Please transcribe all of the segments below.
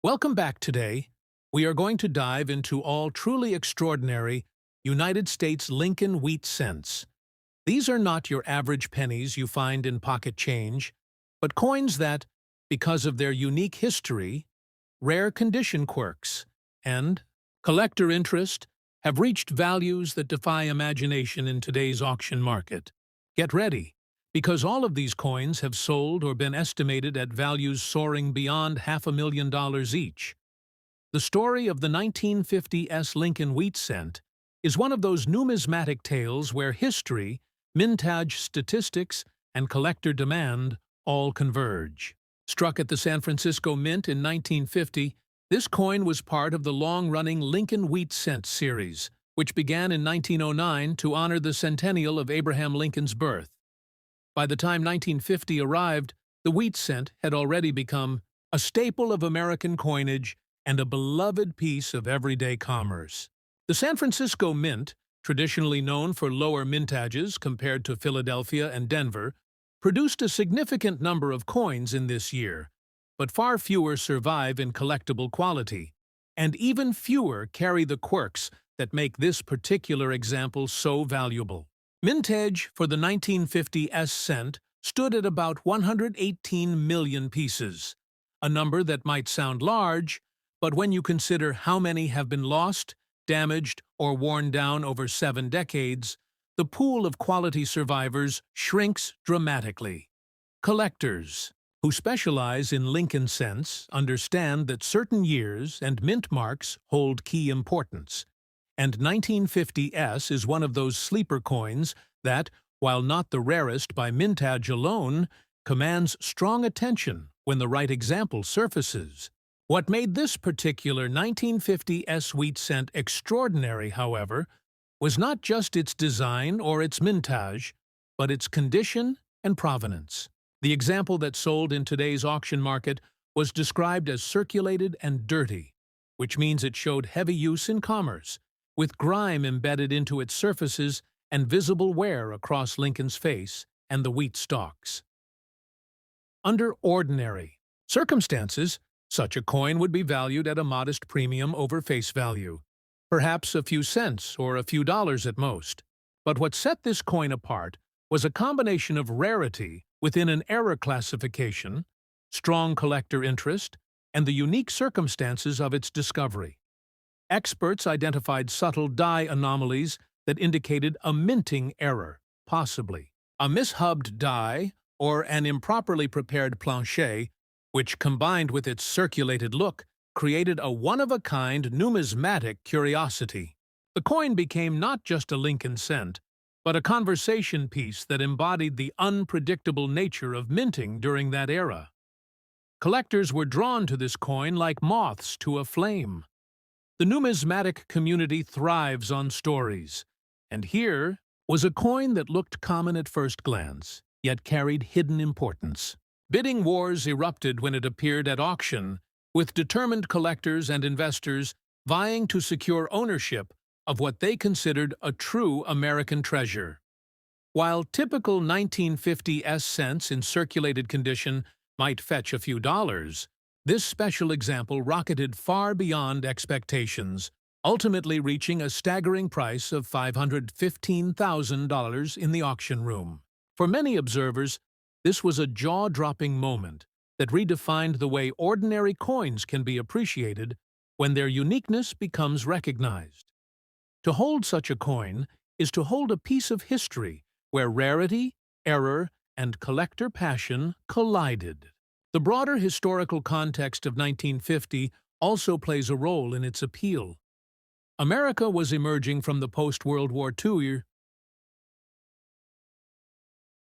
Welcome back today. We are going to dive into all truly extraordinary United States Lincoln wheat cents. These are not your average pennies you find in pocket change, but coins that, because of their unique history, rare condition quirks, and collector interest, have reached values that defy imagination in today's auction market. Get ready, because all of these coins have sold or been estimated at values soaring beyond $500,000 each. The story of the 1950s Lincoln wheat cent is one of those numismatic tales where history, mintage statistics, and collector demand all converge. Struck at the San Francisco Mint in 1950, this coin was part of the long-running Lincoln wheat cent series, which began in 1909 to honor the centennial of Abraham Lincoln's birth. By the time 1950 arrived, the wheat cent had already become a staple of American coinage and a beloved piece of everyday commerce. The San Francisco Mint, traditionally known for lower mintages compared to Philadelphia and Denver, produced a significant number of coins in this year, but far fewer survive in collectible quality, and even fewer carry the quirks that make this particular example so valuable. Mintage for the 1950 cent stood at about 118 million pieces, a number that might sound large, but when you consider how many have been lost, damaged, or worn down over 7 decades, the pool of quality survivors shrinks dramatically. Collectors, who specialize in Lincoln cents, understand that certain years and mint marks hold key importance, and 1950s is one of those sleeper coins that, while not the rarest by mintage alone, commands strong attention when the right example surfaces. What made this particular 1950s wheat cent extraordinary, however, was not just its design or its mintage, but its condition and provenance. The example that sold in today's auction market was described as circulated and dirty, which means it showed heavy use in commerce, with grime embedded into its surfaces and visible wear across Lincoln's face and the wheat stalks. Under ordinary circumstances, such a coin would be valued at a modest premium over face value, perhaps a few cents or a few dollars at most. But what set this coin apart was a combination of rarity within an era classification, strong collector interest, and the unique circumstances of its discovery. Experts identified subtle die anomalies that indicated a minting error, possibly a mishubbed die or an improperly prepared planchet, which, combined with its circulated look, created a one-of-a-kind numismatic curiosity. The coin became not just a Lincoln cent, but a conversation piece that embodied the unpredictable nature of minting during that era. Collectors were drawn to this coin like moths to a flame. The numismatic community thrives on stories, and here was a coin that looked common at first glance, yet carried hidden importance. Bidding wars erupted when it appeared at auction, with determined collectors and investors vying to secure ownership of what they considered a true American treasure. While typical 1950s cents in circulated condition might fetch a few dollars, this special example rocketed far beyond expectations, ultimately reaching a staggering price of $515,000 in the auction room. For many observers, this was a jaw-dropping moment that redefined the way ordinary coins can be appreciated when their uniqueness becomes recognized. To hold such a coin is to hold a piece of history where rarity, error, and collector passion collided. The broader historical context of 1950 also plays a role in its appeal. America was emerging from the post-World War II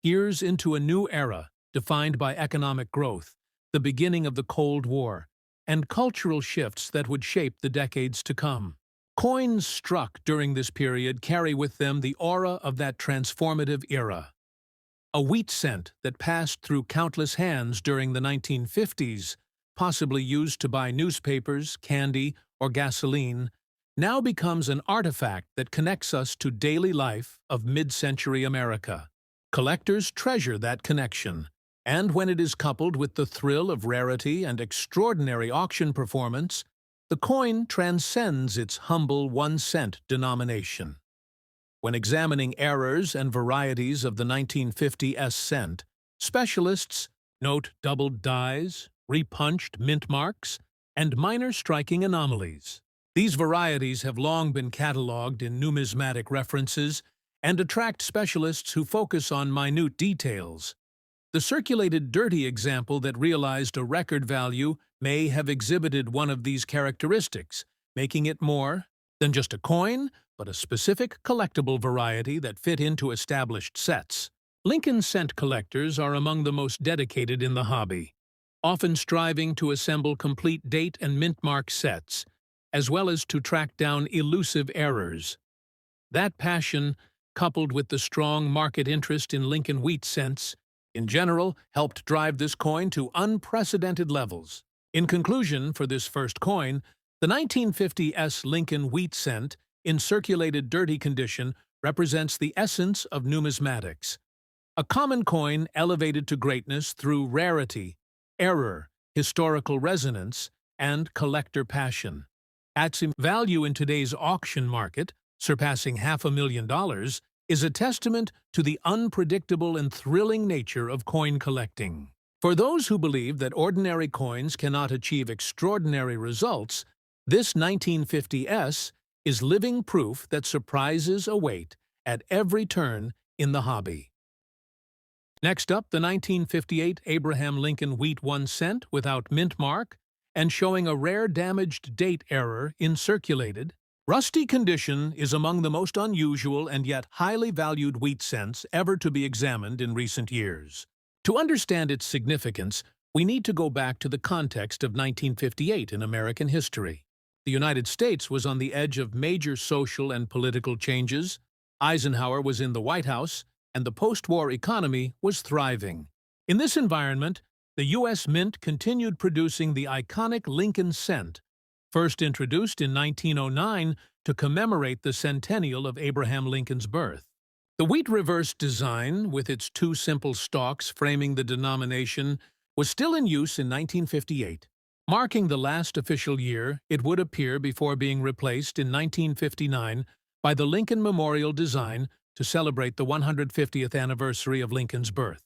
years into a new era defined by economic growth, the beginning of the Cold War, and cultural shifts that would shape the decades to come. Coins struck during this period carry with them the aura of that transformative era. A wheat cent that passed through countless hands during the 1950s, possibly used to buy newspapers, candy, or gasoline, now becomes an artifact that connects us to daily life of mid-century America. Collectors treasure that connection, And when it is coupled with the thrill of rarity and extraordinary auction performance, the coin transcends its humble 1-cent denomination. When examining errors and varieties of the 1950 cent, specialists note doubled dies, repunched mint marks, and minor striking anomalies. These varieties have long been catalogued in numismatic references and attract specialists who focus on minute details. The circulated dirty example that realized a record value may have exhibited one of these characteristics, making it more than just a coin, but a specific collectible variety that fit into established sets. Lincoln cent collectors are among the most dedicated in the hobby, often striving to assemble complete date and mint mark sets, as well as to track down elusive errors. That passion, coupled with the strong market interest in Lincoln wheat cents, in general, helped drive this coin to unprecedented levels. In conclusion, for this first coin, the 1950 Lincoln wheat cent, in circulated dirty condition, represents the essence of numismatics. A common coin elevated to greatness through rarity, error, historical resonance, and collector passion. Its value in today's auction market, surpassing $500,000, is a testament to the unpredictable and thrilling nature of coin collecting. For those who believe that ordinary coins cannot achieve extraordinary results, this 1950 is living proof that surprises await at every turn in the hobby. Next up, the 1958 Abraham Lincoln wheat 1 cent without mint mark and showing a rare damaged date error in circulated, rusty condition is among the most unusual and yet highly valued wheat cents ever to be examined in recent years. To understand its significance, we need to go back to the context of 1958 in American history. The United States was on the edge of major social and political changes, Eisenhower was in the White House, and the post-war economy was thriving. In this environment, the U.S. Mint continued producing the iconic Lincoln cent, first introduced in 1909 to commemorate the centennial of Abraham Lincoln's birth. The wheat reverse design, with its two simple stalks framing the denomination, was still in use in 1958. Marking the last official year, it would appear before being replaced in 1959 by the Lincoln Memorial design to celebrate the 150th anniversary of Lincoln's birth.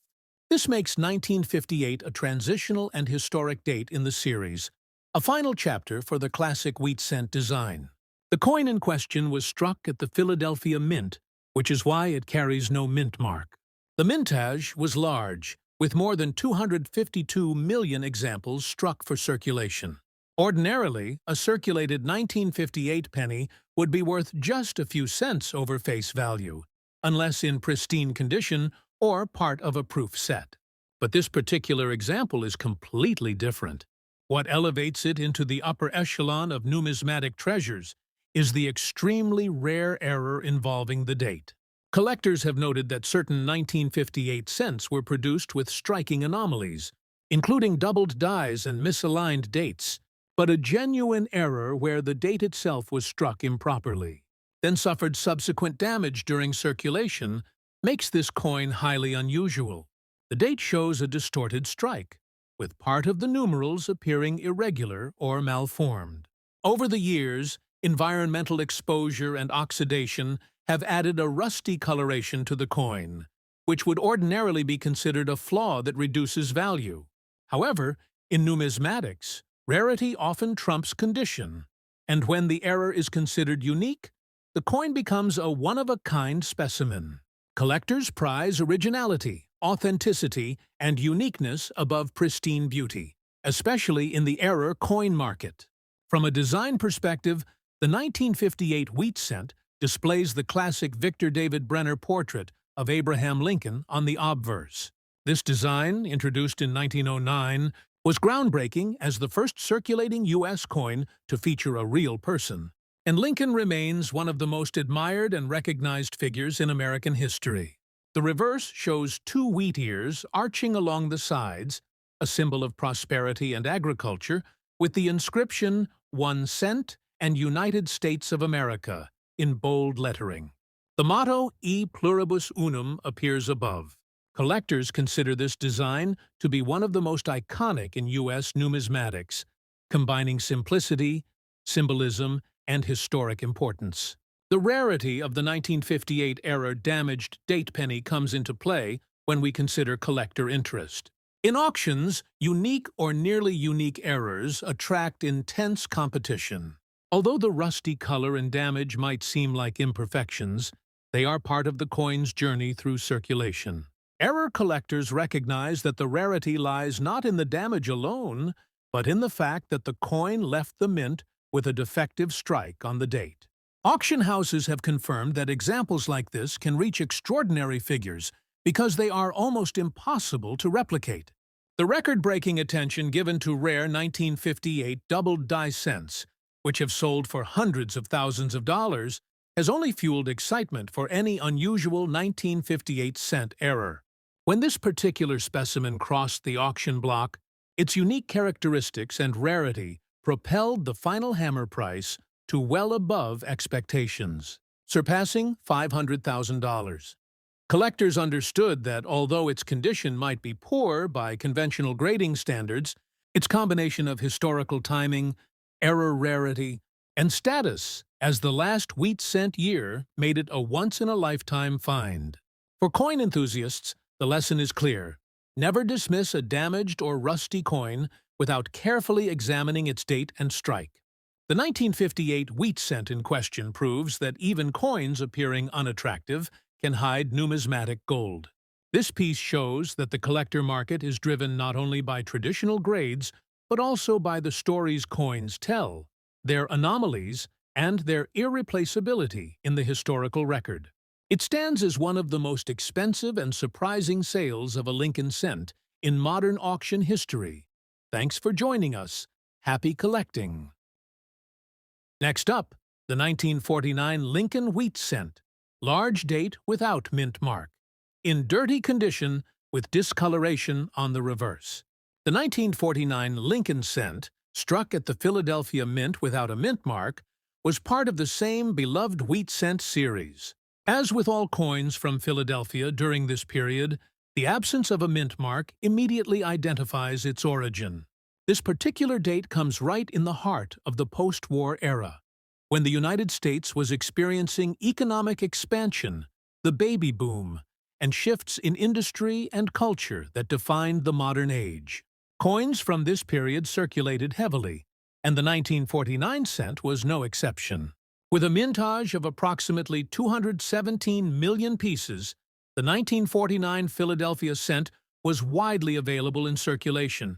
This makes 1958 a transitional and historic date in the series, a final chapter for the classic wheat cent design. The coin in question was struck at the Philadelphia Mint, which is why it carries no mint mark. The mintage was large, with more than 252 million examples struck for circulation. Ordinarily, a circulated 1958 penny would be worth just a few cents over face value, unless in pristine condition or part of a proof set. But this particular example is completely different. What elevates it into the upper echelon of numismatic treasures is the extremely rare error involving the date. Collectors have noted that certain 1958 cents were produced with striking anomalies, including doubled dies and misaligned dates, but a genuine error where the date itself was struck improperly, then suffered subsequent damage during circulation, makes this coin highly unusual. The date shows a distorted strike, with part of the numerals appearing irregular or malformed. Over the years, environmental exposure and oxidation have added a rusty coloration to the coin, which would ordinarily be considered a flaw that reduces value. However, in numismatics, rarity often trumps condition, and when the error is considered unique, the coin becomes a one-of-a-kind specimen. Collectors prize originality, authenticity, and uniqueness above pristine beauty, especially in the error coin market. From a design perspective, the 1958 wheat cent displays the classic Victor David Brenner portrait of Abraham Lincoln on the obverse. This design, introduced in 1909, was groundbreaking as the first circulating U.S. coin to feature a real person, and Lincoln remains one of the most admired and recognized figures in American history. The reverse shows two wheat ears arching along the sides, a symbol of prosperity and agriculture, with the inscription 1 cent and United States of America in bold lettering. The motto E pluribus unum appears above. Collectors consider this design to be one of the most iconic in U.S. numismatics, combining simplicity, symbolism, and historic importance. The rarity of the 1958-era damaged date penny comes into play when we consider collector interest. In auctions, unique or nearly unique errors attract intense competition. Although the rusty color and damage might seem like imperfections, they are part of the coin's journey through circulation. Error collectors recognize that the rarity lies not in the damage alone, but in the fact that the coin left the mint with a defective strike on the date. Auction houses have confirmed that examples like this can reach extraordinary figures because they are almost impossible to replicate. The record-breaking attention given to rare 1958 doubled die cents, which have sold for hundreds of thousands of dollars, has only fueled excitement for any unusual 1958 cent error. When this particular specimen crossed the auction block, its unique characteristics and rarity propelled the final hammer price to well above expectations, surpassing $500,000. Collectors understood that although its condition might be poor by conventional grading standards, its combination of historical timing, error rarity, and status as the last wheat cent year made it a once-in-a-lifetime find. For coin enthusiasts, the lesson is clear. Never dismiss a damaged or rusty coin without carefully examining its date and strike. The 1958 wheat cent in question proves that even coins appearing unattractive can hide numismatic gold. This piece shows that the collector market is driven not only by traditional grades, but also by the stories coins tell, their anomalies, and their irreplaceability in the historical record. It stands as one of the most expensive and surprising sales of a Lincoln cent in modern auction history. Thanks for joining us. Happy collecting! Next up, the 1949 Lincoln wheat cent, large date without mint mark, in dirty condition with discoloration on the reverse. The 1949 Lincoln cent, struck at the Philadelphia Mint without a mint mark, was part of the same beloved wheat cent series. As with all coins from Philadelphia during this period, the absence of a mint mark immediately identifies its origin. This particular date comes right in the heart of the post-war era, when the United States was experiencing economic expansion, the baby boom, and shifts in industry and culture that defined the modern age. Coins from this period circulated heavily, and the 1949 cent was no exception. With a mintage of approximately 217 million pieces, the 1949 Philadelphia cent was widely available in circulation,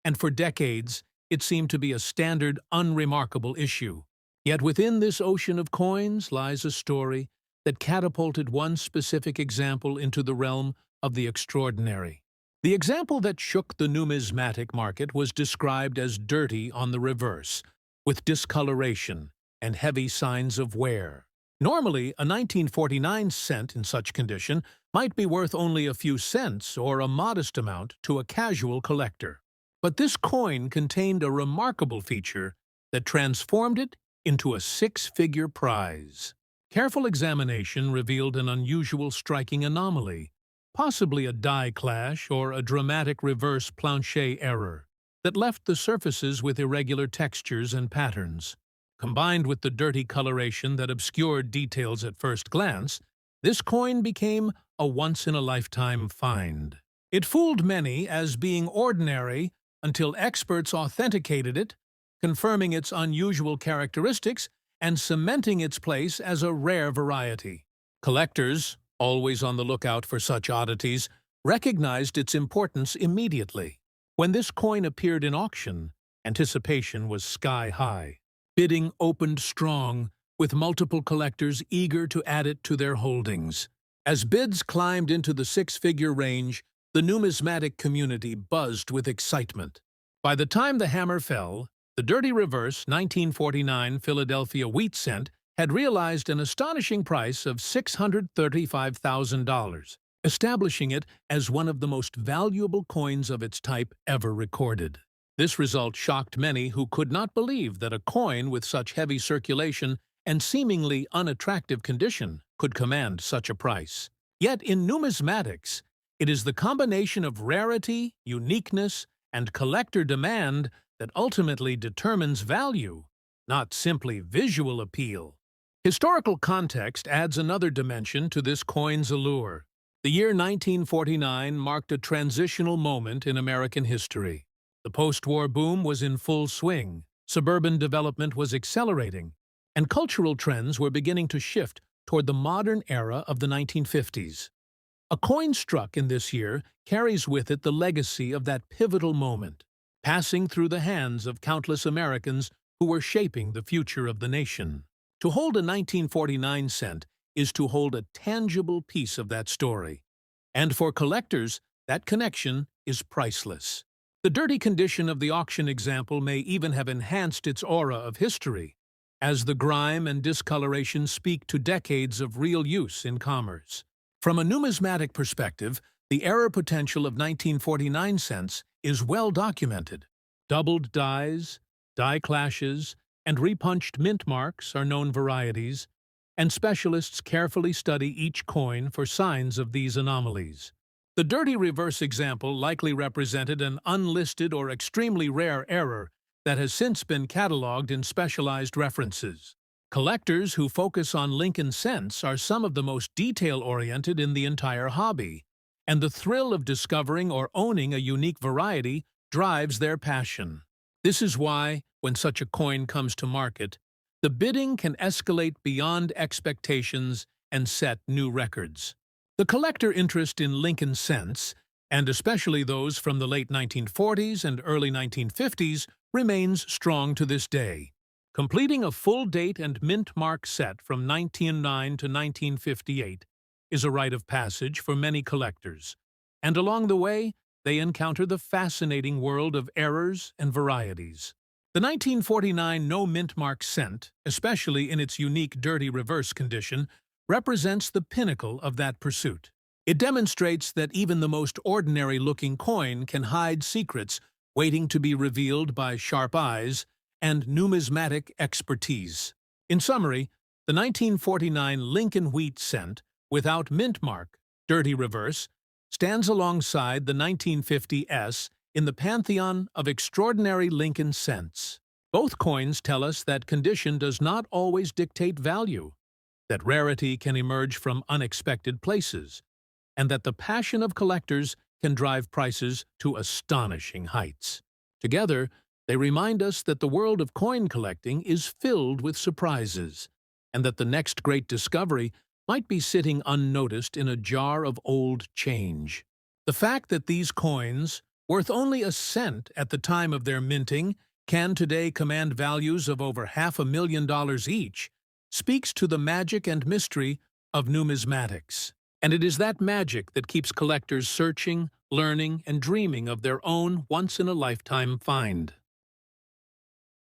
and for decades it seemed to be a standard, unremarkable issue. Yet within this ocean of coins lies a story that catapulted one specific example into the realm of the extraordinary. The example that shook the numismatic market was described as dirty on the reverse, with discoloration and heavy signs of wear. Normally, a 1949 cent in such condition might be worth only a few cents or a modest amount to a casual collector. But this coin contained a remarkable feature that transformed it into a six-figure prize. Careful examination revealed an unusual striking anomaly, possibly a die clash or a dramatic reverse planchet error, that left the surfaces with irregular textures and patterns. Combined with the dirty coloration that obscured details at first glance, this coin became a once-in-a-lifetime find. It fooled many as being ordinary until experts authenticated it, confirming its unusual characteristics and cementing its place as a rare variety. Collectors, always on the lookout for such oddities, recognized its importance immediately. When this coin appeared in auction, anticipation was sky-high. Bidding opened strong, with multiple collectors eager to add it to their holdings. As bids climbed into the six-figure range, the numismatic community buzzed with excitement. By the time the hammer fell, the dirty reverse 1949 Philadelphia wheat cent had realized an astonishing price of $635,000, establishing it as one of the most valuable coins of its type ever recorded. This result shocked many who could not believe that a coin with such heavy circulation and seemingly unattractive condition could command such a price. Yet in numismatics, It is the combination of rarity, uniqueness, and collector demand that ultimately determines value, not simply visual appeal. Historical context adds another dimension to this coin's allure. The year 1949 marked a transitional moment in American history. The post-war boom was in full swing, suburban development was accelerating, and cultural trends were beginning to shift toward the modern era of the 1950s. A coin struck in this year carries with it the legacy of that pivotal moment, passing through the hands of countless Americans who were shaping the future of the nation. To hold a 1949 cent is to hold a tangible piece of that story. And for collectors, that connection is priceless. The dirty condition of the auction example may even have enhanced its aura of history, as the grime and discoloration speak to decades of real use in commerce. From a numismatic perspective, the error potential of 1949 cents is well documented. Doubled dies, die clashes, and repunched mint marks are known varieties, and specialists carefully study each coin for signs of these anomalies. The dirty reverse example likely represented an unlisted or extremely rare error that has since been cataloged in specialized references. Collectors who focus on Lincoln cents are some of the most detail-oriented in the entire hobby, and the thrill of discovering or owning a unique variety drives their passion. This is why, when such a coin comes to market, the bidding can escalate beyond expectations and set new records. The collector interest in Lincoln cents, and especially those from the late 1940s and early 1950s, remains strong to this day. Completing a full date and mint mark set from 1909 to 1958 is a rite of passage for many collectors, and along the way, they encounter the fascinating world of errors and varieties. The 1949 no mint mark cent, especially in its unique dirty reverse condition, represents the pinnacle of that pursuit. It demonstrates that even the most ordinary-looking coin can hide secrets waiting to be revealed by sharp eyes and numismatic expertise. In summary, the 1949 Lincoln wheat cent, without mint mark, dirty reverse, stands alongside the 1950 S in the pantheon of extraordinary Lincoln cents. Both coins tell us that condition does not always dictate value, that rarity can emerge from unexpected places, and that the passion of collectors can drive prices to astonishing heights. Together, they remind us that the world of coin collecting is filled with surprises, and that the next great discovery might be sitting unnoticed in a jar of old change. The fact that these coins, worth only a cent at the time of their minting, can today command values of over $500,000 each, speaks to the magic and mystery of numismatics. And it is that magic that keeps collectors searching, learning, and dreaming of their own once-in-a-lifetime find.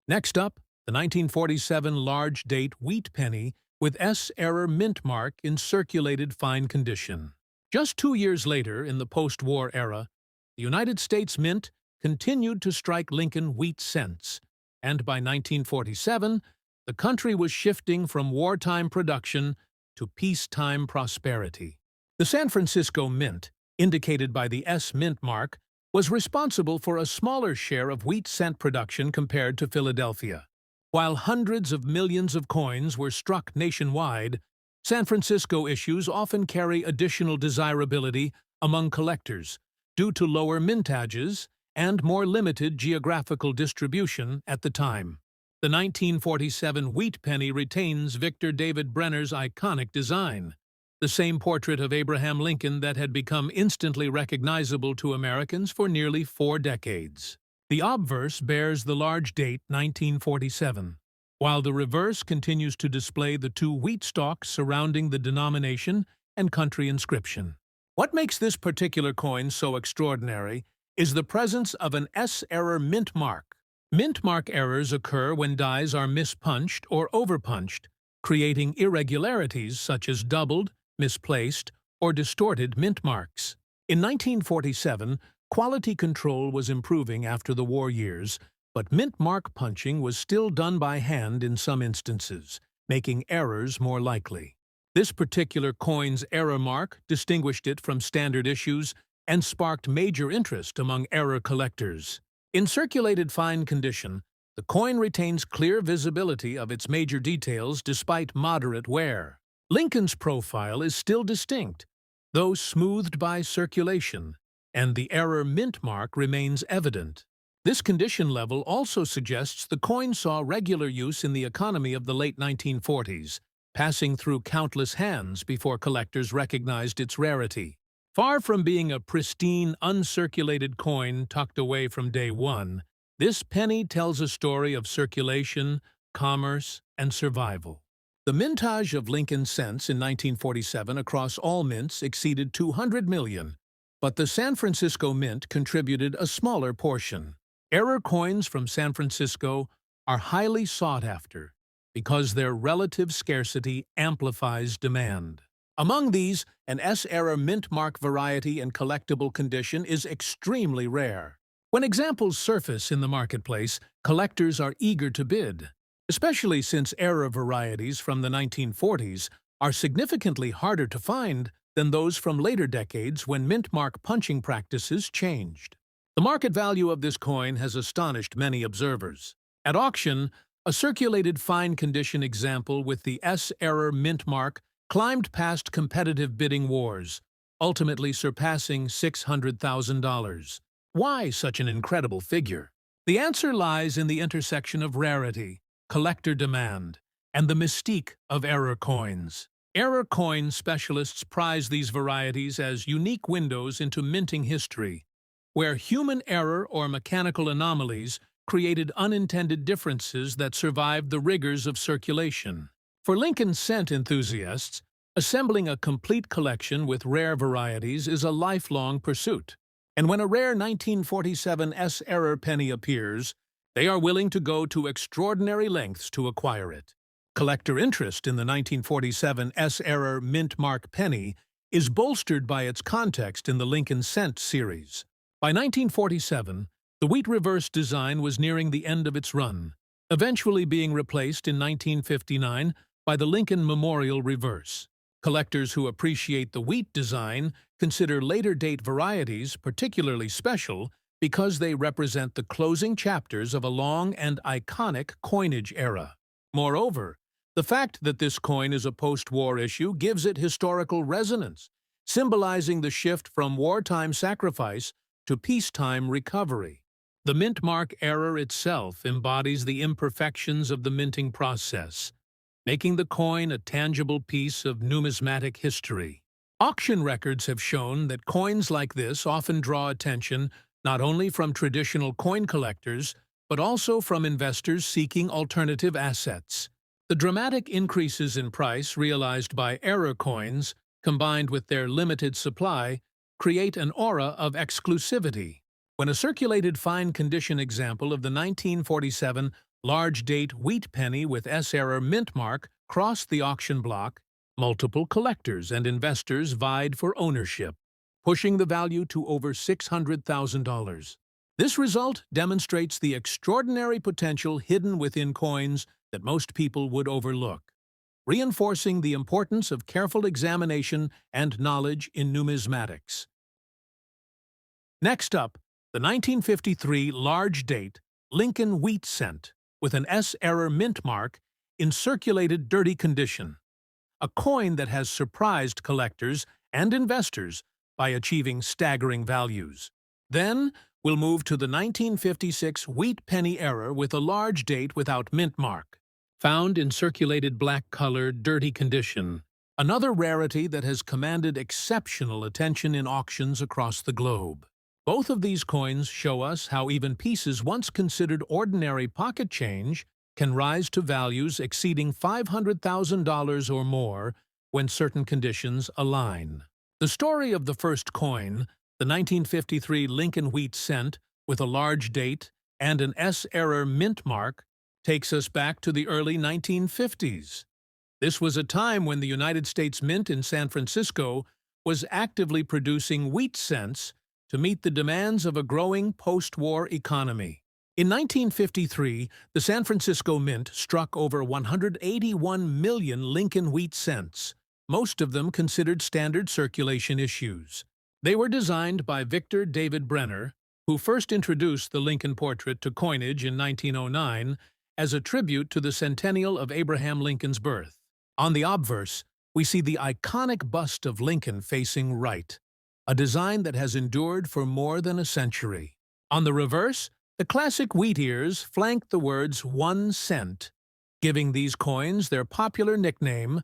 Next up, the 1947 large-date wheat penny with S-error mint mark in circulated fine condition. Just 2 years later, in the post-war era, the United States Mint continued to strike Lincoln wheat cents, and by 1947, the country was shifting from wartime production to peacetime prosperity. The San Francisco Mint, indicated by the S mint mark, was responsible for a smaller share of wheat cent production compared to Philadelphia. While hundreds of millions of coins were struck nationwide, San Francisco issues often carry additional desirability among collectors due to lower mintages and more limited geographical distribution at the time. The 1947 wheat penny retains Victor David Brenner's iconic design, the same portrait of Abraham Lincoln that had become instantly recognizable to Americans for nearly 4 decades. The obverse bears the large date 1947, while the reverse continues to display the 2 wheat stalks surrounding the denomination and country inscription. What makes this particular coin so extraordinary is the presence of an S-error mint mark. Mint mark errors occur when dies are mispunched or overpunched, creating irregularities such as doubled, misplaced, or distorted mint marks. In 1947, quality control was improving after the war years, but mint mark punching was still done by hand in some instances, making errors more likely. This particular coin's error mark distinguished it from standard issues and sparked major interest among error collectors. In circulated fine condition, the coin retains clear visibility of its major details despite moderate wear. Lincoln's profile is still distinct, though smoothed by circulation, and the error mint mark remains evident. This condition level also suggests the coin saw regular use in the economy of the late 1940s, passing through countless hands before collectors recognized its rarity. Far from being a pristine, uncirculated coin tucked away from day one, this penny tells a story of circulation, commerce, and survival. The mintage of Lincoln cents in 1947 across all mints exceeded 200 million, but the San Francisco Mint contributed a smaller portion. Error coins from San Francisco are highly sought after because their relative scarcity amplifies demand. Among these, an S-era mint mark variety in collectible condition is extremely rare. When examples surface in the marketplace, collectors are eager to bid, especially since era varieties from the 1940s are significantly harder to find than those from later decades when mint mark punching practices changed. The market value of this coin has astonished many observers. At auction, a circulated fine condition example with the S-era mint mark climbed past competitive bidding wars, ultimately surpassing $600,000. Why such an incredible figure? The answer lies in the intersection of rarity, collector demand, and the mystique of error coins. Error coin specialists prize these varieties as unique windows into minting history, where human error or mechanical anomalies created unintended differences that survived the rigors of circulation. For Lincoln cent enthusiasts, assembling a complete collection with rare varieties is a lifelong pursuit. And when a rare 1947 S-error penny appears, they are willing to go to extraordinary lengths to acquire it. Collector interest in the 1947 S-error mint mark penny is bolstered by its context in the Lincoln cent series. By 1947, the wheat reverse design was nearing the end of its run, eventually being replaced in 1959 by the Lincoln Memorial reverse. Collectors who appreciate the wheat design consider later-date varieties particularly special because they represent the closing chapters of a long and iconic coinage era. Moreover, the fact that this coin is a post-war issue gives it historical resonance, symbolizing the shift from wartime sacrifice to peacetime recovery. The mint mark error itself embodies the imperfections of the minting process, making the coin a tangible piece of numismatic history. Auction records have shown that coins like this often draw attention not only from traditional coin collectors, but also from investors seeking alternative assets. The dramatic increases in price realized by error coins, combined with their limited supply, create an aura of exclusivity. When a circulated fine condition example of the 1947 large-date wheat penny with S-error mint mark crossed the auction block, multiple collectors and investors vied for ownership, pushing the value to over $600,000. This result demonstrates the extraordinary potential hidden within coins that most people would overlook, reinforcing the importance of careful examination and knowledge in numismatics. Next up, the 1953 large-date Lincoln wheat cent with an S-error mint mark in circulated dirty condition, a coin that has surprised collectors and investors by achieving staggering values. Then, we'll move to the 1956 wheat penny error with a large date without mint mark, found in circulated black-colored dirty condition, another rarity that has commanded exceptional attention in auctions across the globe. Both of these coins show us how even pieces once considered ordinary pocket change can rise to values exceeding $500,000 or more when certain conditions align. The story of the first coin, the 1953 Lincoln wheat cent with a large date and an S-error mint mark, takes us back to the early 1950s. This was a time when the United States Mint in San Francisco was actively producing wheat cents to meet the demands of a growing post-war economy. In 1953, the San Francisco Mint struck over 181 million Lincoln wheat cents, most of them considered standard circulation issues. They were designed by Victor David Brenner, who first introduced the Lincoln portrait to coinage in 1909 as a tribute to the centennial of Abraham Lincoln's birth. On the obverse, we see the iconic bust of Lincoln facing right, a design that has endured for more than a century. On the reverse, the classic wheat ears flank the words 1 cent, giving these coins their popular nickname,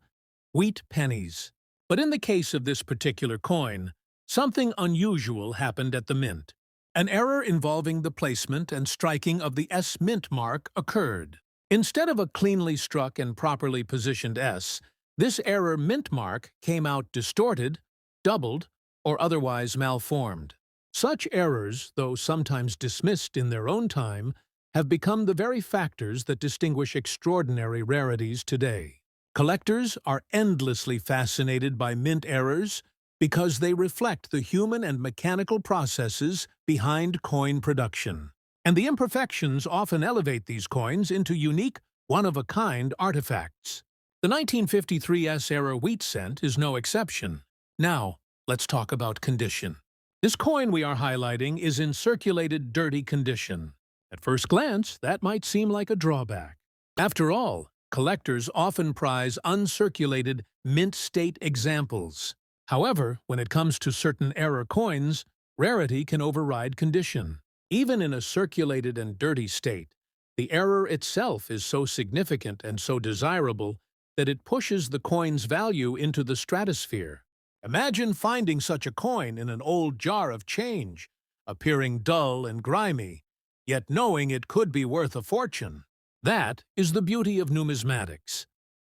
wheat pennies. But in the case of this particular coin, something unusual happened at the mint. An error involving the placement and striking of the S mint mark occurred. Instead of a cleanly struck and properly positioned S, this error mint mark came out distorted, doubled, or otherwise malformed. Such errors, though sometimes dismissed in their own time, have become the very factors that distinguish extraordinary rarities today. Collectors are endlessly fascinated by mint errors because they reflect the human and mechanical processes behind coin production. And the imperfections often elevate these coins into unique, one-of-a-kind artifacts. The 1953 S-era wheat cent is no exception. Now, let's talk about condition. This coin we are highlighting is in circulated dirty condition. At first glance, that might seem like a drawback. After all, collectors often prize uncirculated, mint-state examples. However, when it comes to certain era coins, rarity can override condition. Even in a circulated and dirty state, the error itself is so significant and so desirable that it pushes the coin's value into the stratosphere. Imagine finding such a coin in an old jar of change, appearing dull and grimy, yet knowing it could be worth a fortune. That is the beauty of numismatics.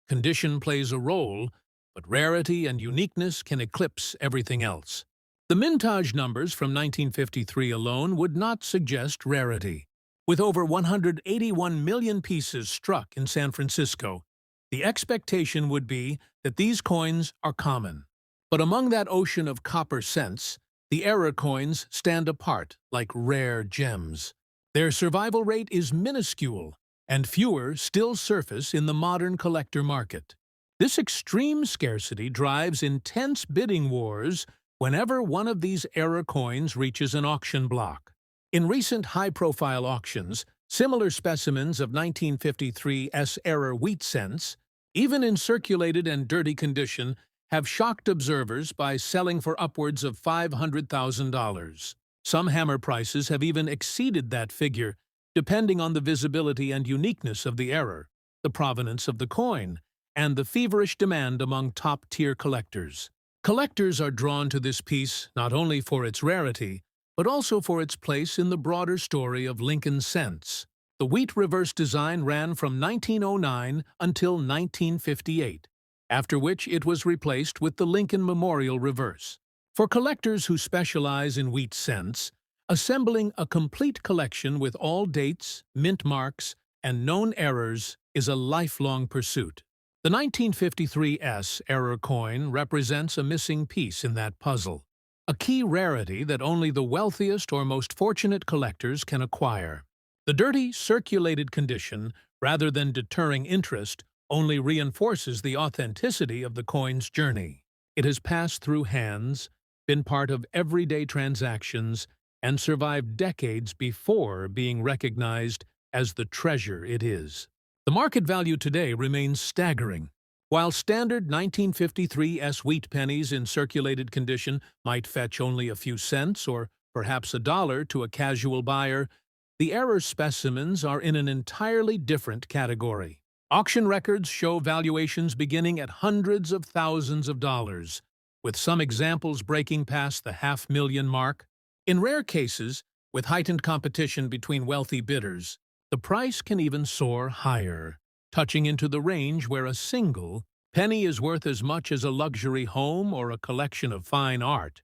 Condition plays a role, but rarity and uniqueness can eclipse everything else. The mintage numbers from 1953 alone would not suggest rarity. With over 181 million pieces struck in San Francisco, the expectation would be that these coins are common. But among that ocean of copper cents, the era coins stand apart like rare gems. Their survival rate is minuscule, and fewer still surface in the modern collector market. This extreme scarcity drives intense bidding wars whenever one of these era coins reaches an auction block. In recent high-profile auctions, similar specimens of 1953 S-era wheat cents, even in circulated and dirty condition, have shocked observers by selling for upwards of $500,000. Some hammer prices have even exceeded that figure, depending on the visibility and uniqueness of the error, the provenance of the coin, and the feverish demand among top-tier collectors. Collectors are drawn to this piece not only for its rarity, but also for its place in the broader story of Lincoln cents. The wheat reverse design ran from 1909 until 1958, after which it was replaced with the Lincoln Memorial reverse. For collectors who specialize in wheat cents, assembling a complete collection with all dates, mint marks, and known errors is a lifelong pursuit. The 1953 S-era coin represents a missing piece in that puzzle, a key rarity that only the wealthiest or most fortunate collectors can acquire. The dirty, circulated condition, rather than deterring interest, only reinforces the authenticity of the coin's journey. It has passed through hands, been part of everyday transactions, and survived decades before being recognized as the treasure it is. The market value today remains staggering. While standard 1953 S wheat pennies in circulated condition might fetch only a few cents or perhaps $1 to a casual buyer, the error specimens are in an entirely different category. Auction records show valuations beginning at hundreds of thousands of dollars, with some examples breaking past the $500,000 mark. In rare cases, with heightened competition between wealthy bidders, the price can even soar higher, touching into the range where a single penny is worth as much as a luxury home or a collection of fine art.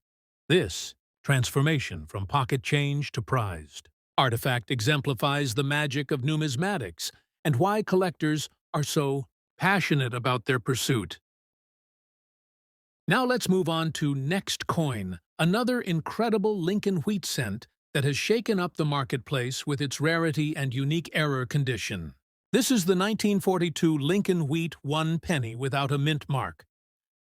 This transformation from pocket change to prized artifact exemplifies the magic of numismatics and why collectors are so passionate about their pursuit. Now let's move on to next coin, another incredible Lincoln wheat cent that has shaken up the marketplace with its rarity and unique error condition. This is the 1942 Lincoln wheat 1 penny without a mint mark,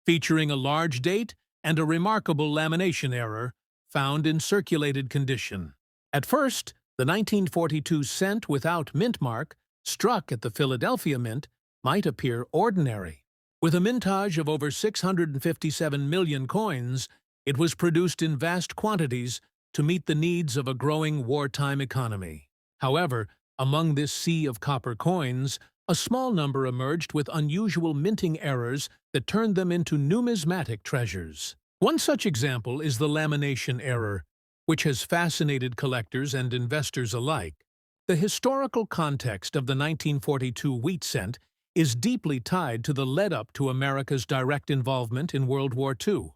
featuring a large date and a remarkable lamination error found in circulated condition. At first, the 1942 cent without mint mark, struck at the Philadelphia Mint, might appear ordinary. With a mintage of over 657 million coins, it was produced in vast quantities to meet the needs of a growing wartime economy. However, among this sea of copper coins, a small number emerged with unusual minting errors that turned them into numismatic treasures. One such example is the lamination error, which has fascinated collectors and investors alike. The historical context of the 1942 wheat cent is deeply tied to the lead-up to America's direct involvement in World War II.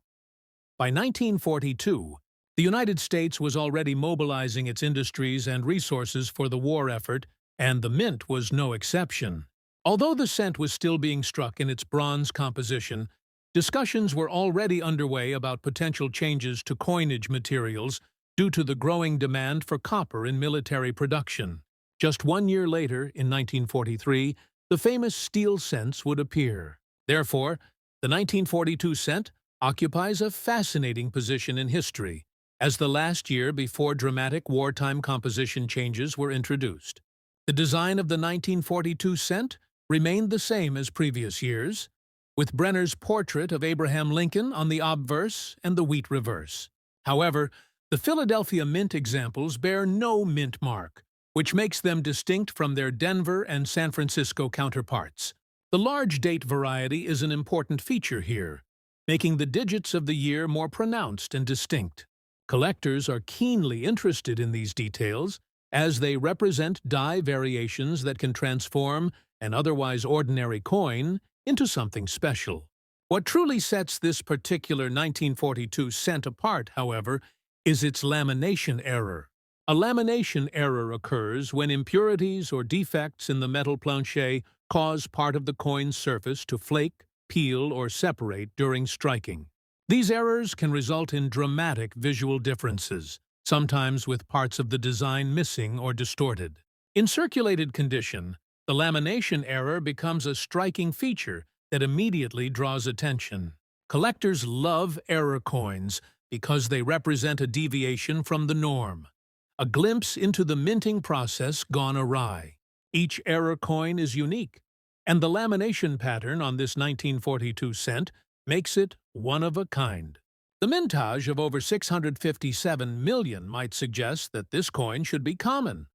By 1942, the United States was already mobilizing its industries and resources for the war effort, and the mint was no exception. Although the cent was still being struck in its bronze composition, discussions were already underway about potential changes to coinage materials due to the growing demand for copper in military production. Just 1 year later, in 1943, the famous steel cents would appear. Therefore, the 1942 cent occupies a fascinating position in history, as the last year before dramatic wartime composition changes were introduced. The design of the 1942 cent remained the same as previous years, with Brenner's portrait of Abraham Lincoln on the obverse and the wheat reverse. However, the Philadelphia Mint examples bear no mint mark, which makes them distinct from their Denver and San Francisco counterparts. The large date variety is an important feature here, making the digits of the year more pronounced and distinct. Collectors are keenly interested in these details, as they represent die variations that can transform an otherwise ordinary coin into something special. What truly sets this particular 1942 cent apart, however, is its lamination error. A lamination error occurs when impurities or defects in the metal plancher cause part of the coin's surface to flake, peel, or separate during striking. These errors can result in dramatic visual differences, sometimes with parts of the design missing or distorted. In circulated condition, the lamination error becomes a striking feature that immediately draws attention. Collectors love error coins because they represent a deviation from the norm, a glimpse into the minting process gone awry. Each error coin is unique, and the lamination pattern on this 1942 cent makes it one of a kind. The mintage of over 657 million might suggest that this coin should be common,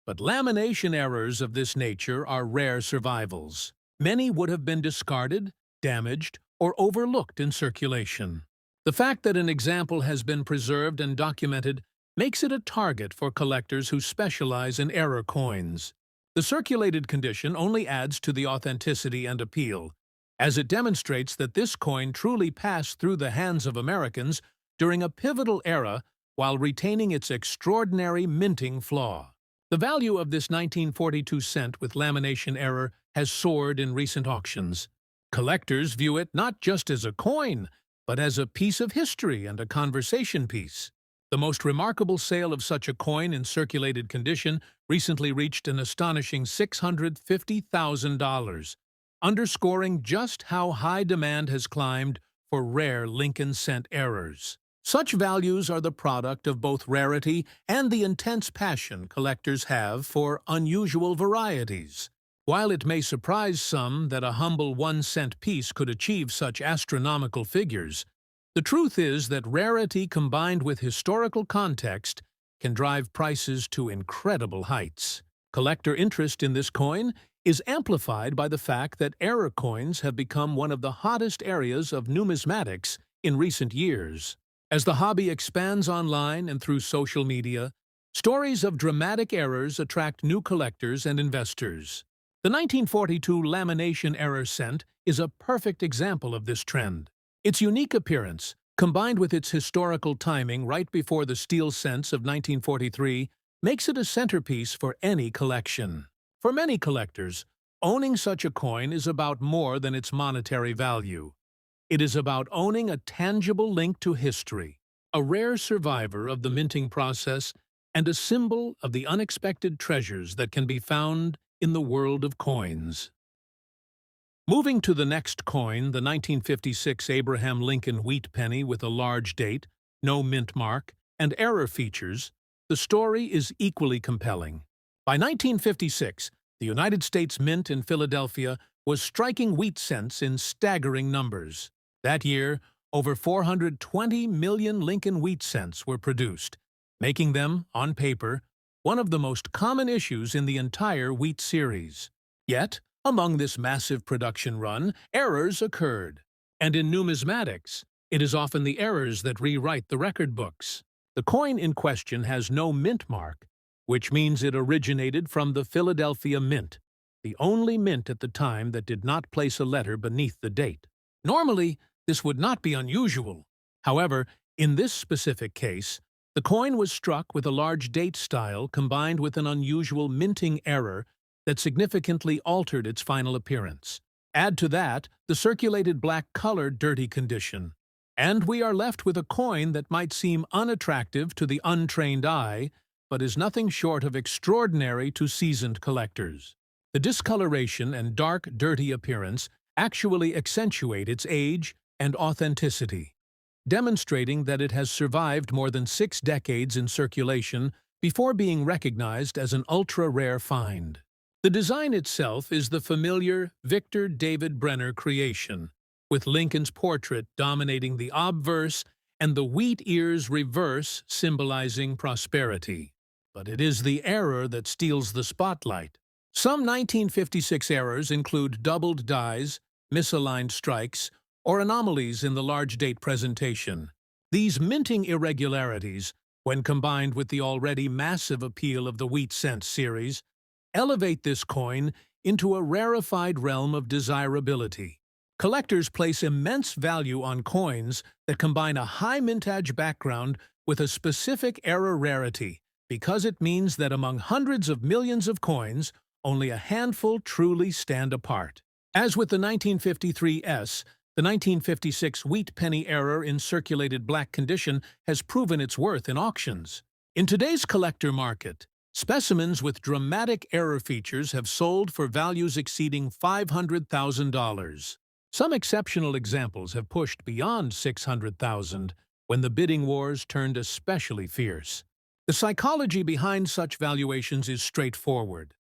but lamination errors of this nature are rare survivals. Many would have been discarded, damaged, or overlooked in circulation. The fact that an example has been preserved and documented makes it a target for collectors who specialize in error coins. The circulated condition only adds to the authenticity and appeal, as it demonstrates that this coin truly passed through the hands of Americans during a pivotal era while retaining its extraordinary minting flaw. The value of this 1942 cent with lamination error has soared in recent auctions. Collectors view it not just as a coin, but as a piece of history and a conversation piece. The most remarkable sale of such a coin in circulated condition recently reached an astonishing $650,000, underscoring just how high demand has climbed for rare Lincoln cent errors. Such values are the product of both rarity and the intense passion collectors have for unusual varieties. While it may surprise some that a humble 1-cent piece could achieve such astronomical figures, the truth is that rarity combined with historical context can drive prices to incredible heights. Collector interest in this coin is amplified by the fact that error coins have become one of the hottest areas of numismatics in recent years. As the hobby expands online and through social media, stories of dramatic errors attract new collectors and investors. The 1942 lamination error cent is a perfect example of this trend. Its unique appearance, combined with its historical timing right before the steel cents of 1943, makes it a centerpiece for any collection. For many collectors, owning such a coin is about more than its monetary value. It is about owning a tangible link to history, a rare survivor of the minting process, and a symbol of the unexpected treasures that can be found in the world of coins. Moving to the next coin, the 1956 Abraham Lincoln wheat penny with a large date, no mint mark, and error features, the story is equally compelling. By 1956, the United States Mint in Philadelphia was striking wheat cents in staggering numbers. That year, over 420 million Lincoln wheat cents were produced, making them, on paper, one of the most common issues in the entire wheat series. Yet, among this massive production run, errors occurred. And in numismatics, it is often the errors that rewrite the record books. The coin in question has no mint mark, which means it originated from the Philadelphia Mint, the only mint at the time that did not place a letter beneath the date. Normally, this would not be unusual. However, in this specific case, the coin was struck with a large date style combined with an unusual minting error that significantly altered its final appearance. Add to that the circulated black color dirty condition, and we are left with a coin that might seem unattractive to the untrained eye, but is nothing short of extraordinary to seasoned collectors. The discoloration and dark, dirty appearance actually accentuate its age and authenticity, demonstrating that it has survived more than 6 decades in circulation before being recognized as an ultra-rare find. The design itself is the familiar Victor David Brenner creation, with Lincoln's portrait dominating the obverse and the wheat ears reverse symbolizing prosperity. But it is the error that steals the spotlight. Some 1956 errors include doubled dies, misaligned strikes, or anomalies in the large date presentation. These minting irregularities, when combined with the already massive appeal of the wheat cent series, elevate this coin into a rarefied realm of desirability. Collectors place immense value on coins that combine a high mintage background with a specific error rarity, because it means that among hundreds of millions of coins, only a handful truly stand apart. As with the 1953S, the 1956 wheat penny error in circulated black condition has proven its worth in auctions. In today's collector market, specimens with dramatic error features have sold for values exceeding $500,000. Some exceptional examples have pushed beyond $600,000 when the bidding wars turned especially fierce. The psychology behind such valuations is straightforward.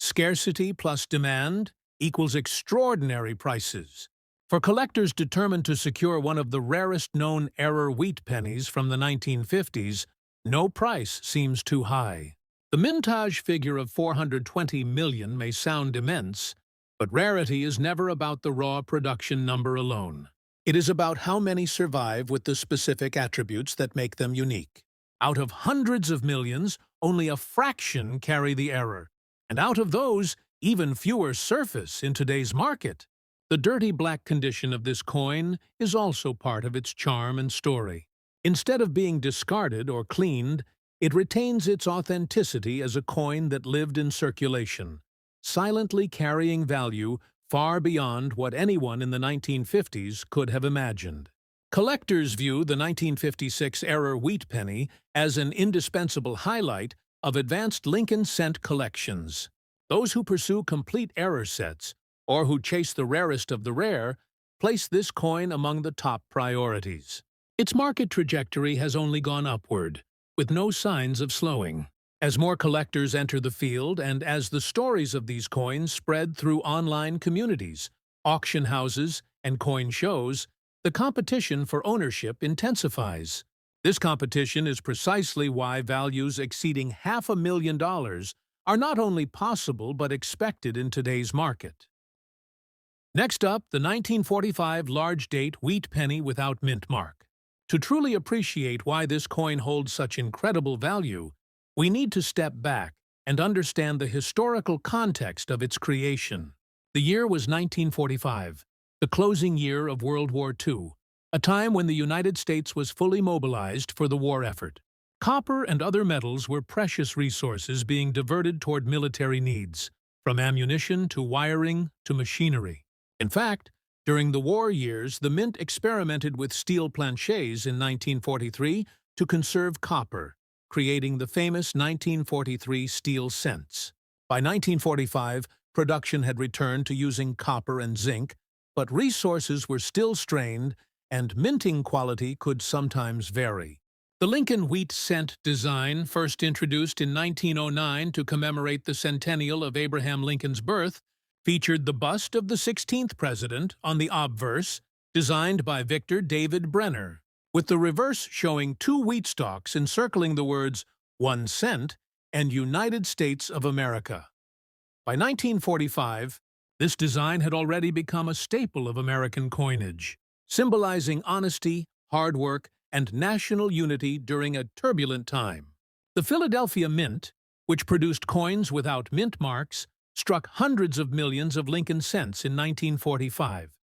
Scarcity plus demand equals extraordinary prices. For collectors determined to secure one of the rarest known error wheat pennies from the 1950s, no price seems too high. The mintage figure of 420 million may sound immense, but rarity is never about the raw production number alone. It is about how many survive with the specific attributes that make them unique. Out of hundreds of millions, only a fraction carry the error, and out of those, even fewer surface in today's market. The dirty black condition of this coin is also part of its charm and story. Instead of being discarded or cleaned, it retains its authenticity as a coin that lived in circulation, silently carrying value far beyond what anyone in the 1950s could have imagined. Collectors view the 1956 error wheat penny as an indispensable highlight of advanced Lincoln cent collections. Those who pursue complete error sets, or who chase the rarest of the rare, place this coin among the top priorities. Its market trajectory has only gone upward, with no signs of slowing. As more collectors enter the field and as the stories of these coins spread through online communities, auction houses, and coin shows, the competition for ownership intensifies. This competition is precisely why values exceeding $500,000 are not only possible but expected in today's market. Next up, the 1945 large-date wheat penny without mint mark. To truly appreciate why this coin holds such incredible value, we need to step back and understand the historical context of its creation. The year was 1945, the closing year of World War II, a time when the United States was fully mobilized for the war effort. Copper and other metals were precious resources being diverted toward military needs, from ammunition to wiring to machinery. In fact, during the war years, the Mint experimented with steel planchets in 1943 to conserve copper, creating the famous 1943 steel cents. By 1945, production had returned to using copper and zinc, but resources were still strained and minting quality could sometimes vary. The Lincoln wheat cent design, first introduced in 1909 to commemorate the centennial of Abraham Lincoln's birth, featured the bust of the 16th president on the obverse, designed by Victor David Brenner, with the reverse showing two wheat stalks encircling the words 1 cent and United States of America. By 1945, this design had already become a staple of American coinage, symbolizing honesty, hard work, and national unity during a turbulent time. The Philadelphia Mint, which produced coins without mint marks, struck hundreds of millions of Lincoln cents in 1945.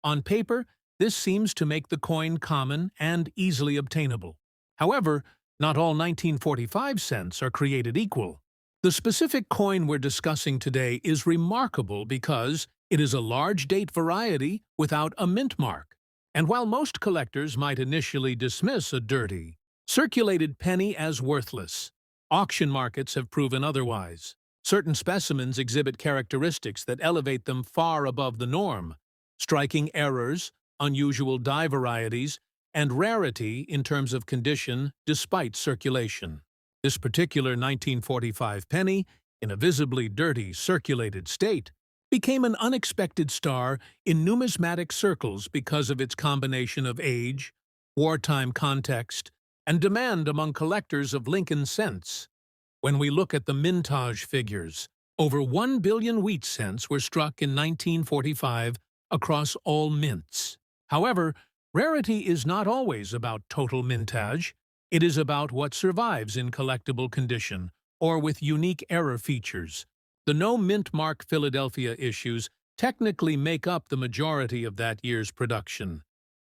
On paper, this seems to make the coin common and easily obtainable. However, not all 1945 cents are created equal. The specific coin we're discussing today is remarkable because it is a large date variety without a mint mark. And while most collectors might initially dismiss a dirty, circulated penny as worthless, auction markets have proven otherwise. Certain specimens exhibit characteristics that elevate them far above the norm, striking errors, unusual die varieties, and rarity in terms of condition despite circulation. This particular 1945 penny, in a visibly dirty, circulated state, became an unexpected star in numismatic circles because of its combination of age, wartime context, and demand among collectors of Lincoln cents. When we look at the mintage figures, over 1 billion wheat cents were struck in 1945 across all mints. However, rarity is not always about total mintage. It is about what survives in collectible condition or with unique error features. The no mint mark Philadelphia issues technically make up the majority of that year's production.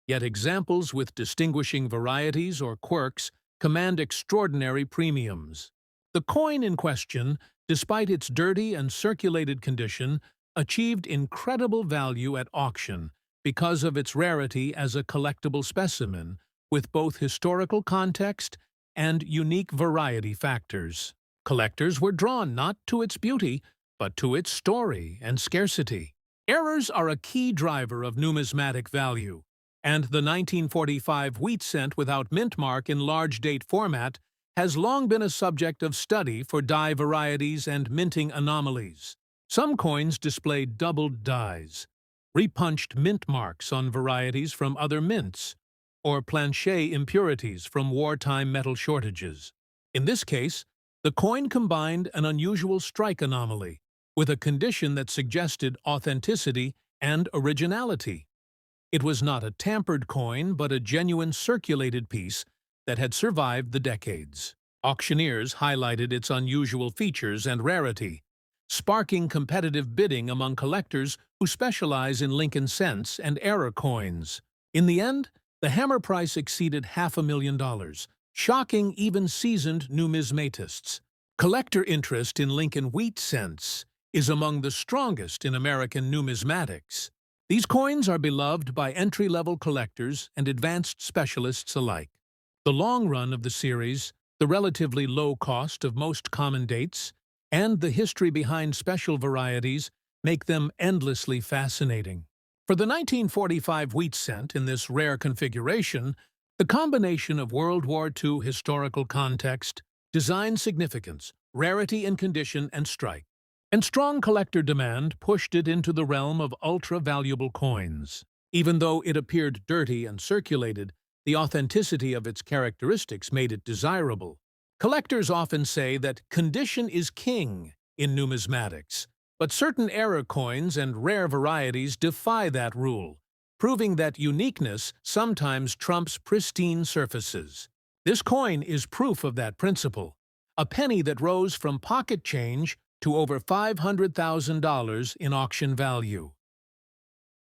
Yet examples with distinguishing varieties or quirks command extraordinary premiums. The coin in question, despite its dirty and circulated condition, achieved incredible value at auction because of its rarity as a collectible specimen, with both historical context and unique variety factors. Collectors were drawn not to its beauty, but to its story and scarcity. Errors are a key driver of numismatic value, and the 1945 wheat cent without mint mark in large date format has long been a subject of study for die varieties and minting anomalies. Some coins display doubled dies, repunched mint marks on varieties from other mints, or planchet impurities from wartime metal shortages. In this case, the coin combined an unusual strike anomaly with a condition that suggested authenticity and originality. It was not a tampered coin, but a genuine circulated piece that had survived the decades. Auctioneers highlighted its unusual features and rarity, sparking competitive bidding among collectors who specialize in Lincoln cents and error coins. In the end, the hammer price exceeded $500,000, shocking even seasoned numismatists. Collector interest in Lincoln wheat cents is among the strongest in American numismatics. These coins are beloved by entry-level collectors and advanced specialists alike. The long run of the series, the relatively low cost of most common dates, and the history behind special varieties make them endlessly fascinating. For the 1945 wheat cent in this rare configuration, the combination of World War II historical context, design significance, rarity in condition and strike, and strong collector demand pushed it into the realm of ultra-valuable coins. Even though it appeared dirty and circulated, the authenticity of its characteristics made it desirable. Collectors often say that condition is king in numismatics, but certain error coins and rare varieties defy that rule, proving that uniqueness sometimes trumps pristine surfaces. This coin is proof of that principle, a penny that rose from pocket change to over $500,000 in auction value.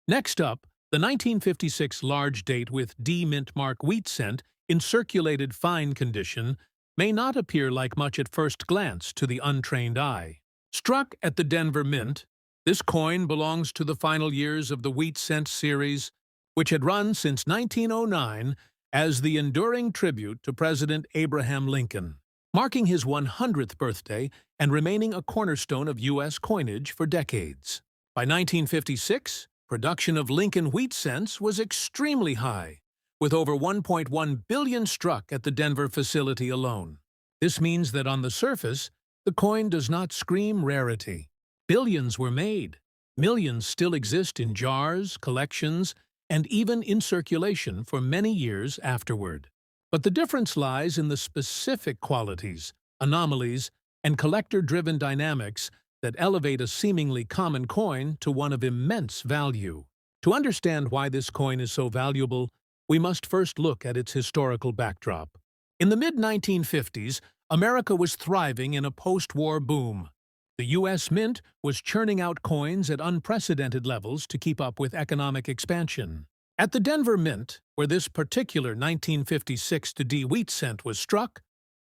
Next up, the 1956 large date with D mint mark wheat cent in circulated fine condition may not appear like much at first glance to the untrained eye. Struck at the Denver Mint, this coin belongs to the final years of the wheat cent series, which had run since 1909 as the enduring tribute to President Abraham Lincoln. marking his 100th birthday and remaining a cornerstone of U.S. coinage for decades. By 1956, production of Lincoln wheat cents was extremely high, with over 1.1 billion struck at the Denver facility alone. This means that on the surface, the coin does not scream rarity. Billions were made. Millions still exist in jars, collections, and even in circulation for many years afterward. But the difference lies in the specific qualities, anomalies, and collector-driven dynamics that elevate a seemingly common coin to one of immense value. To understand why this coin is so valuable, we must first look at its historical backdrop. In the mid-1950s, America was thriving in a post-war boom. The U.S. Mint was churning out coins at unprecedented levels to keep up with economic expansion. At the Denver Mint, where this particular 1956 D wheat cent was struck,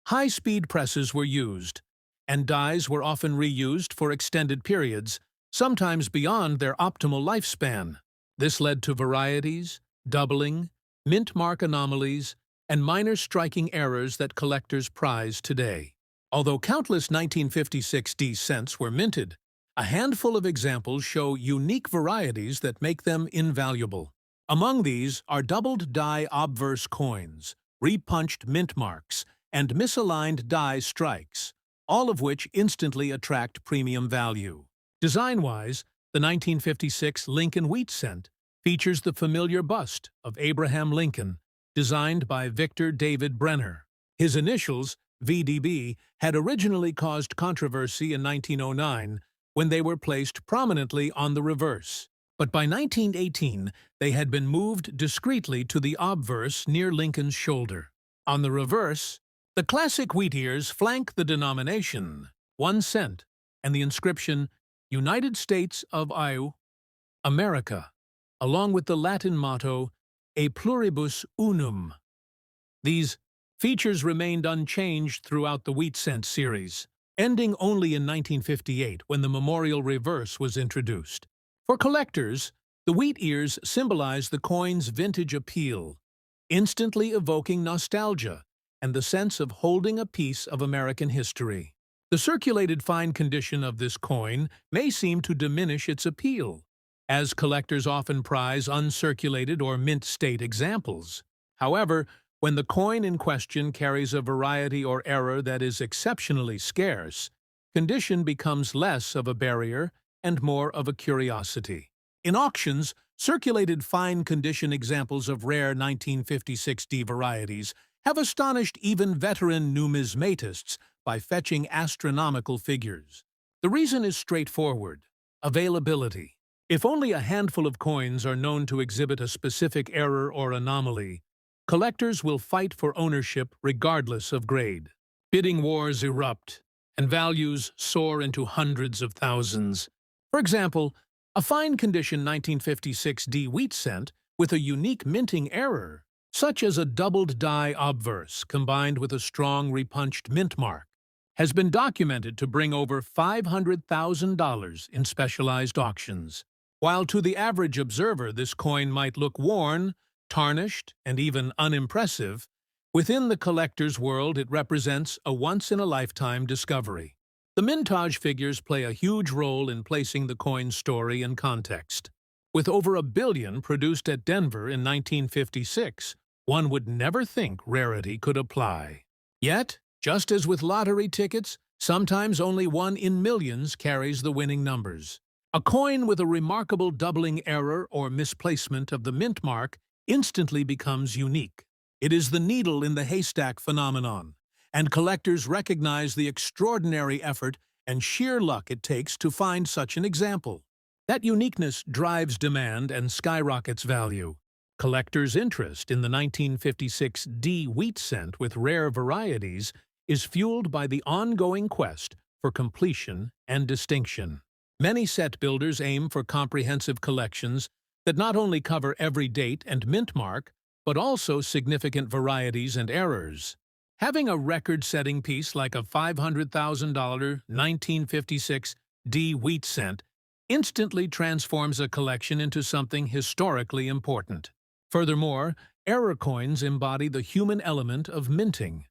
high-speed presses were used, and dies were often reused for extended periods, sometimes beyond their optimal lifespan. This led to varieties, doubling, mint mark anomalies, and minor striking errors that collectors prize today. Although countless 1956 D cents were minted, a handful of examples show unique varieties that make them invaluable. Among these are doubled die obverse coins, repunched mint marks, and misaligned die strikes, all of which instantly attract premium value. Design-wise, the 1956 Lincoln wheat cent features the familiar bust of Abraham Lincoln, designed by Victor David Brenner. His initials, VDB, had originally caused controversy in 1909 when they were placed prominently on the reverse. But by 1918, they had been moved discreetly to the obverse near Lincoln's shoulder. On the reverse, the classic wheat ears flank the denomination, 1 cent, and the inscription, United States of America, along with the Latin motto, E pluribus unum. These features remained unchanged throughout the wheat cent series, ending only in 1958 when the memorial reverse was introduced. For collectors, the wheat ears symbolize the coin's vintage appeal, instantly evoking nostalgia and the sense of holding a piece of American history. The circulated fine condition of this coin may seem to diminish its appeal, as collectors often prize uncirculated or mint-state examples. However, when the coin in question carries a variety or error that is exceptionally scarce, condition becomes less of a barrier and more of a curiosity. In auctions, circulated fine condition examples of rare 1956 D varieties have astonished even veteran numismatists by fetching astronomical figures. The reason is straightforward: availability. If only a handful of coins are known to exhibit a specific error or anomaly, collectors will fight for ownership regardless of grade. Bidding wars erupt, and values soar into hundreds of thousands. For example, a fine condition 1956 D wheat cent with a unique minting error, such as a doubled die obverse combined with a strong repunched mint mark, has been documented to bring over $500,000 in specialized auctions. While to the average observer this coin might look worn, tarnished, and even unimpressive, within the collector's world it represents a once-in-a-lifetime discovery. The mintage figures play a huge role in placing the coin's story and context. With over 1 billion produced at Denver in 1956, one would never think rarity could apply. Yet, just as with lottery tickets, sometimes only 1 in millions carries the winning numbers. A coin with a remarkable doubling error or misplacement of the mint mark instantly becomes unique. It is the needle in the haystack phenomenon, and collectors recognize the extraordinary effort and sheer luck it takes to find such an example. That uniqueness drives demand and skyrockets value. Collectors' interest in the 1956 D wheat cent with rare varieties is fueled by the ongoing quest for completion and distinction. Many set builders aim for comprehensive collections that not only cover every date and mint mark, but also significant varieties and errors. Having a record-setting piece like a $500,000 1956 D wheat cent instantly transforms a collection into something historically important. Furthermore, error coins embody the human element of minting.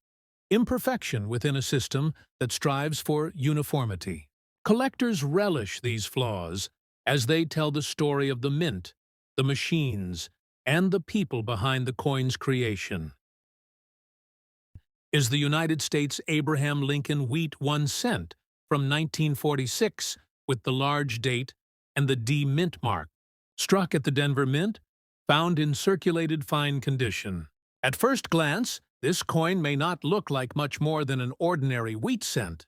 imperfection within a system that strives for uniformity. Collectors relish these flaws as they tell the story of the mint, the machines, and the people behind the coin's creation. Is the United States Abraham Lincoln Wheat 1 cent from 1946 with the large date and the D mint mark, struck at the Denver Mint, found in circulated fine condition. At first glance, this coin may not look like much more than an ordinary wheat cent.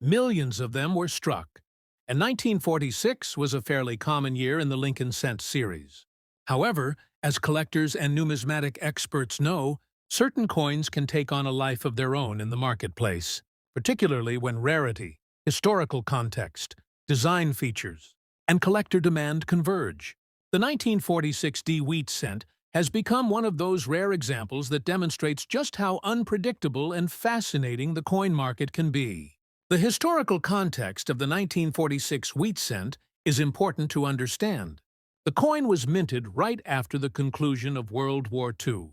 Millions of them were struck, and 1946 was a fairly common year in the Lincoln cent series. However, as collectors and numismatic experts know, certain coins can take on a life of their own in the marketplace, particularly when rarity, historical context, design features, and collector demand converge. The 1946 D wheat cent has become one of those rare examples that demonstrates just how unpredictable and fascinating the coin market can be. The historical context of the 1946 wheat cent is important to understand. The coin was minted right after the conclusion of World War II,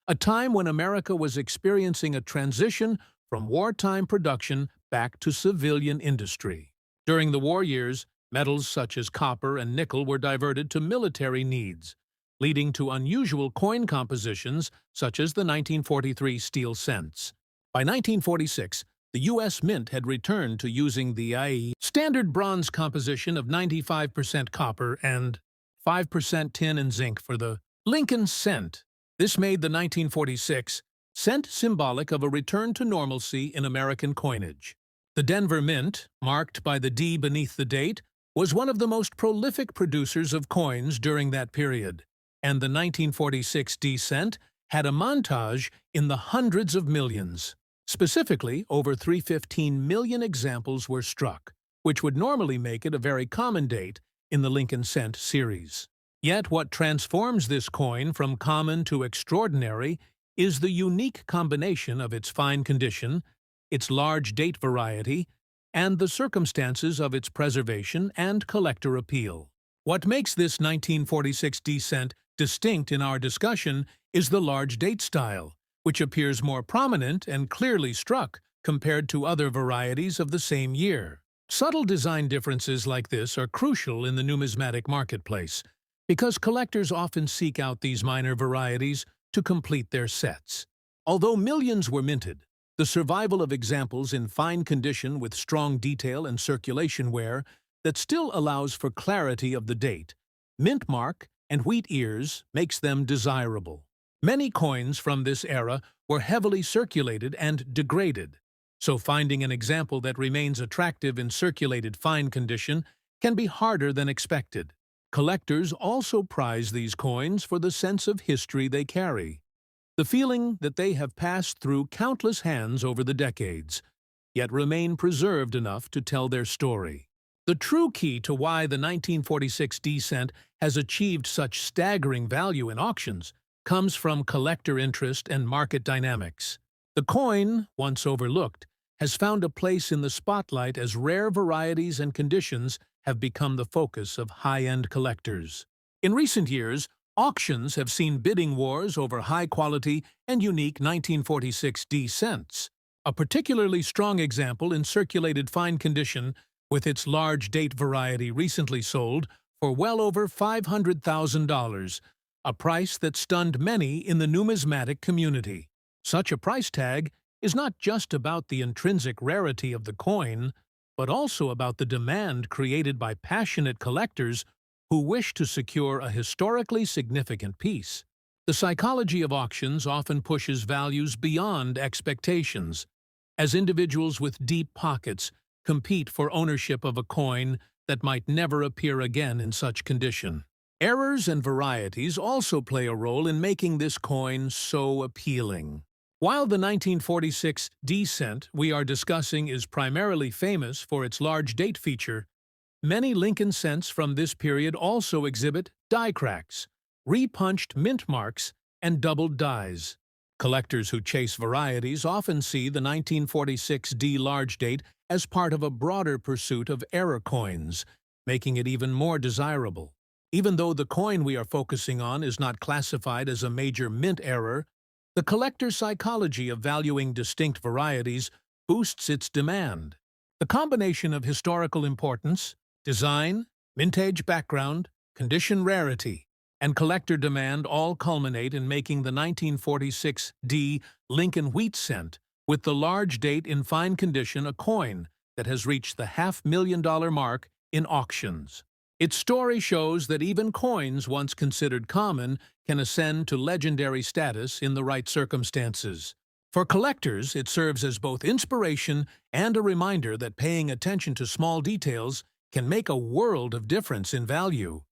a time when America was experiencing a transition from wartime production back to civilian industry. During the war years, metals such as copper and nickel were diverted to military needs, leading to unusual coin compositions such as the 1943 steel cents. By 1946, the U.S. Mint had returned to using the i.e. standard bronze composition of 95% copper and 5% tin and zinc for the Lincoln cent. This made the 1946 cent symbolic of a return to normalcy in American coinage. The Denver Mint, marked by the D beneath the date, was one of the most prolific producers of coins during that period, and the 1946 D cent had a montage in the hundreds of millions. Specifically, over 315 million examples were struck, which would normally make it a very common date in the Lincoln cent series. Yet what transforms this coin from common to extraordinary is the unique combination of its fine condition, its large date variety, and the circumstances of its preservation and collector appeal. What makes this 1946 D cent distinct in our discussion is the large date style, which appears more prominent and clearly struck compared to other varieties of the same year. Subtle design differences like this are crucial in the numismatic marketplace, because collectors often seek out these minor varieties to complete their sets. Although millions were minted, the survival of examples in fine condition with strong detail and circulation wear that still allows for clarity of the date, mint mark, and wheat ears makes them desirable. Many coins from this era were heavily circulated and degraded, so finding an example that remains attractive in circulated fine condition can be harder than expected. Collectors also prize these coins for the sense of history they carry, the feeling that they have passed through countless hands over the decades, yet remain preserved enough to tell their story. The true key to why the 1946 D cent has achieved such staggering value in auctions comes from collector interest and market dynamics. The coin, once overlooked, has found a place in the spotlight as rare varieties and conditions have become the focus of high-end collectors. In recent years, auctions have seen bidding wars over high-quality and unique 1946 D cents. A particularly strong example in circulated fine condition with its large date variety recently sold for well over $500,000, a price that stunned many in the numismatic community. Such a price tag is not just about the intrinsic rarity of the coin, but also about the demand created by passionate collectors who wish to secure a historically significant piece. The psychology of auctions often pushes values beyond expectations, as individuals with deep pockets compete for ownership of a coin that might never appear again in such condition. Errors and varieties also play a role in making this coin so appealing. While the 1946 D cent we are discussing is primarily famous for its large date feature, many Lincoln cents from this period also exhibit die cracks, repunched mint marks, and doubled dies. Collectors who chase varieties often see the 1946 D large date as part of a broader pursuit of error coins, making it even more desirable. Even though the coin we are focusing on is not classified as a major mint error, The collector's psychology of valuing distinct varieties boosts its demand. The combination of historical importance, design, vintage background, condition rarity, and collector demand all culminate in making the 1946 D Lincoln wheat cent, with the large date in fine condition, a coin that has reached the $500,000 mark in auctions. Its story shows that even coins once considered common can ascend to legendary status in the right circumstances. For collectors, it serves as both inspiration and a reminder that paying attention to small details can make a world of difference in value.